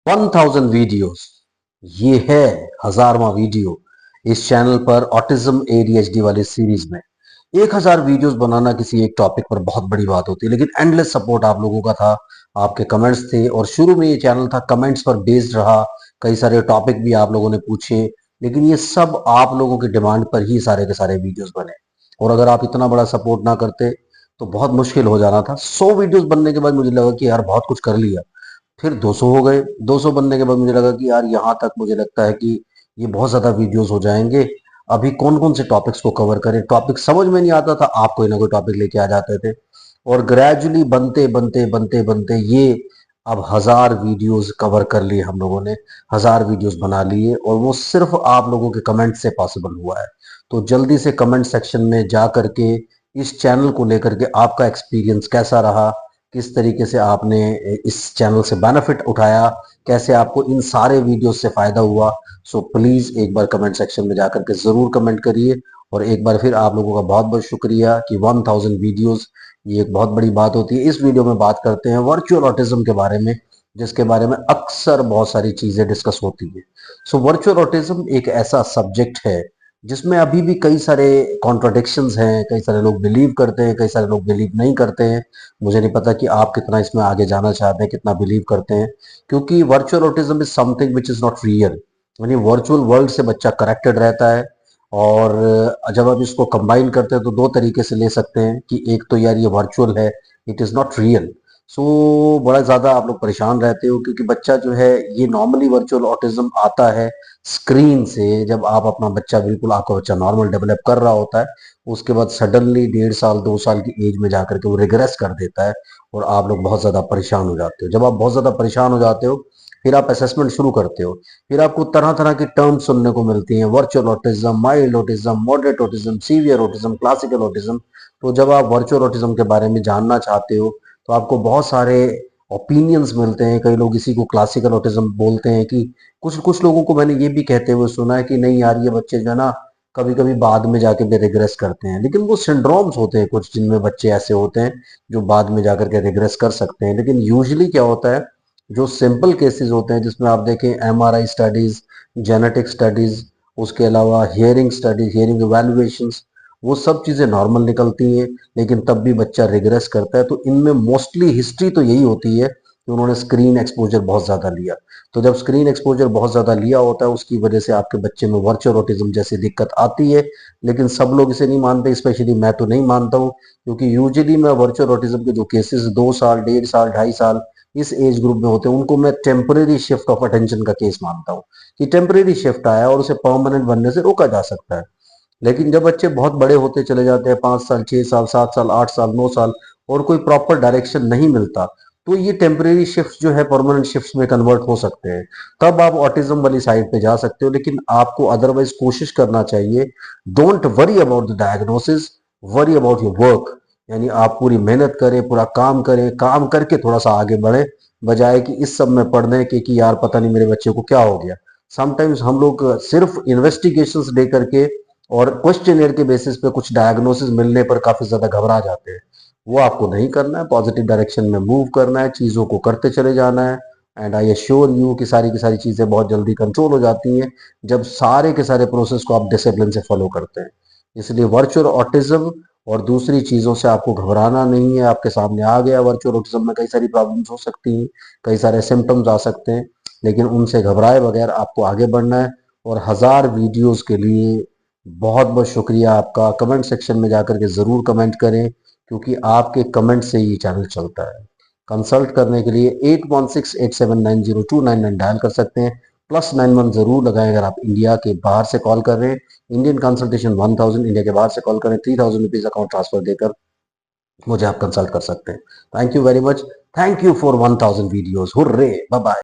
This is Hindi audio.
1000 वीडियोस, ये है 1000वां वीडियो इस चैनल पर ऑटिज्म एडीएचडी वाली सीरीज में। 1000 वीडियोस बनाना किसी एक टॉपिक पर बहुत बड़ी बात होती है, लेकिन एंडलेस सपोर्ट आप लोगों का था, आपके कमेंट्स थे और शुरू में ये चैनल था कमेंट्स पर बेस्ड रहा। कई सारे टॉपिक भी आप लोगों ने पूछे, लेकिन ये सब आप लोगों की डिमांड पर ही सारे के सारे वीडियोस बने। और अगर आप इतना बड़ा सपोर्ट ना करते तो बहुत मुश्किल हो जाना था। 100 वीडियोस बनने के बाद मुझे लगा कि यार बहुत कुछ कर लिया, फिर 200 हो गए। 200 बनने के बाद मुझे लगा कि यार यहाँ तक मुझे लगता है कि ये बहुत ज्यादा वीडियोस हो जाएंगे, अभी कौन कौन से टॉपिक्स को कवर करें। टॉपिक समझ में नहीं आता था, आप कोई ना कोई टॉपिक लेके आ जाते थे और ग्रेजुअली बनते बनते बनते बनते ये अब 1000 वीडियोस कवर कर लिए हम लोगों ने, 1000 वीडियोस बना लिए और वो सिर्फ आप लोगों के कमेंट से पॉसिबल हुआ है। तो जल्दी से कमेंट सेक्शन में जा करके इस चैनल को लेकर के आपका एक्सपीरियंस कैसा रहा, किस तरीके से आपने इस चैनल से बेनिफिट उठाया, कैसे आपको इन सारे वीडियोस से फायदा हुआ, सो प्लीज एक बार कमेंट सेक्शन में जाकर के जरूर कमेंट करिए। और एक बार फिर आप लोगों का बहुत बहुत शुक्रिया कि 1000 वीडियोस ये एक बहुत बड़ी बात होती है। इस वीडियो में बात करते हैं वर्चुअल ऑटिज्म के बारे में, जिसके बारे में अक्सर बहुत सारी चीजें डिस्कस होती है। सो वर्चुअल ऑटिज्म एक ऐसा सब्जेक्ट है जिसमें अभी भी कई सारे कॉन्ट्राडिक्शंस हैं, कई सारे लोग बिलीव करते हैं, कई सारे लोग बिलीव नहीं करते हैं। मुझे नहीं पता कि आप कितना इसमें आगे जाना चाहते हैं, कितना बिलीव करते हैं, क्योंकि virtual autism is something which is not real. यानी वर्चुअल वर्ल्ड से बच्चा कनेक्टेड रहता है। और जब आप इसको कंबाइन करते हैं तो दो तरीके से ले सकते हैं कि एक तो यार ये वर्चुअल है, इट इज नॉट रियल। सो बड़ा ज्यादा आप लोग परेशान रहते हो, क्योंकि बच्चा जो है ये नॉर्मली वर्चुअल ऑटिज्म आता है स्क्रीन से। जब आप अपना बच्चा बिल्कुल आपका बच्चा नॉर्मल डेवलप कर रहा होता है, उसके बाद सडनली 1.5 साल 2 साल की एज में जाकर के वो रिग्रेस कर देता है और आप लोग बहुत ज्यादा परेशान हो जाते हो। जब आप बहुत ज्यादा परेशान हो जाते हो फिर आप असेसमेंट शुरू करते हो, फिर आपको तरह तरह की टर्म सुनने को मिलती हैं, virtual autism, mild autism, moderate autism, severe autism, classical autism. तो जब आप वर्चुअल ऑटिज्म के बारे में जानना चाहते हो तो आपको बहुत सारे ओपिनियंस मिलते हैं। कई लोग इसी को क्लासिकल ऑटिज्म बोलते हैं कि कुछ कुछ लोगों को मैंने ये भी कहते हुए सुना है कि नहीं यार ये बच्चे जो है ना कभी कभी बाद में जाके भी रिग्रेस करते हैं, लेकिन वो सिंड्रोम्स होते हैं कुछ जिनमें बच्चे ऐसे होते हैं जो बाद में जाकर के रिग्रेस कर सकते हैं। लेकिन यूजुअली क्या होता है, जो सिंपल केसेस होते हैं जिसमें आप देखें एमआरआई स्टडीज, जेनेटिक स्टडीज, उसके अलावा हियरिंग स्टडीज, हियरिंग इवैल्यूएशंस, वो सब चीजें नॉर्मल निकलती हैं, लेकिन तब भी बच्चा रिग्रेस करता है। तो इनमें मोस्टली हिस्ट्री तो यही होती है कि उन्होंने स्क्रीन एक्सपोजर बहुत ज्यादा लिया। तो जब स्क्रीन एक्सपोजर बहुत ज्यादा लिया होता है उसकी वजह से आपके बच्चे में वर्चुअल ऑटिज्म जैसी दिक्कत आती है। लेकिन सब लोग इसे नहीं मानते, स्पेशली मैं तो नहीं मानता हूँ, क्योंकि यूजुअली मैं वर्चुअल ऑटिज्म के जो केसेस 2 साल 1.5 साल 2.5 साल इस एज ग्रुप में होते हैं उनको मैं टेम्परेरी शिफ्ट ऑफ अटेंशन का केस मानता हूँ, कि टेम्परेरी शिफ्ट आया और उसे परमानेंट बनने से रोका जा सकता है। लेकिन जब बच्चे बहुत बड़े होते चले जाते हैं, 5 साल 6 साल 7 साल 8 साल 9 साल, और कोई प्रॉपर डायरेक्शन नहीं मिलता, तो ये टेम्परेरी शिफ्ट जो है परमानेंट शिफ्ट में कन्वर्ट हो सकते हैं। तब आप ऑटिज्म वाली साइड पे जा सकते हो, लेकिन आपको अदरवाइज कोशिश करना चाहिए। Don't worry about the diagnosis, worry about your work. यानी आप पूरी मेहनत करें, पूरा काम करें, काम करके थोड़ा सा आगे बढ़े, बजाय कि इस सब में पढ़ने के कि यार पता नहीं मेरे बच्चे को क्या हो गया। समटाइम्स हम लोग सिर्फ इन्वेस्टिगेशंस दे करके और क्वेश्चनियर के बेसिस पे कुछ डायग्नोसिस मिलने पर काफी ज्यादा घबरा जाते हैं। वो आपको नहीं करना है, पॉजिटिव डायरेक्शन में मूव करना है, चीजों को करते चले जाना है। एंड आई एश्योर यू कि सारी की सारी चीजें बहुत जल्दी कंट्रोल हो जाती हैं जब सारे के सारे प्रोसेस को आप डिसिप्लिन से फॉलो करते हैं। इसलिए वर्चुअल ऑटिज्म और दूसरी चीजों से आपको घबराना नहीं है। आपके सामने आ गया वर्चुअल ऑटिज्म में कई सारी प्रॉब्लम्स हो सकती हैं, कई सारे सिम्टम्स आ सकते हैं, लेकिन उनसे घबराए बगैर आपको आगे बढ़ना है। और 1000 वीडियोस के लिए बहुत बहुत शुक्रिया आपका। कमेंट सेक्शन में जाकर के जरूर कमेंट करें, क्योंकि आपके कमेंट से ये चैनल चलता है। कंसल्ट करने के लिए 8168790299 डायल कर सकते हैं। +91 जरूर लगाएं अगर आप इंडिया के बाहर से कॉल कर रहे हैं। इंडियन कंसल्टेशन 1000, इंडिया के बाहर से कॉल करें 3000 रुपीज अकाउंट ट्रांसफर देकर मुझे आप कंसल्ट कर सकते हैं। Thank you very much. Thank you for 1000 videos. Hurray, bye bye.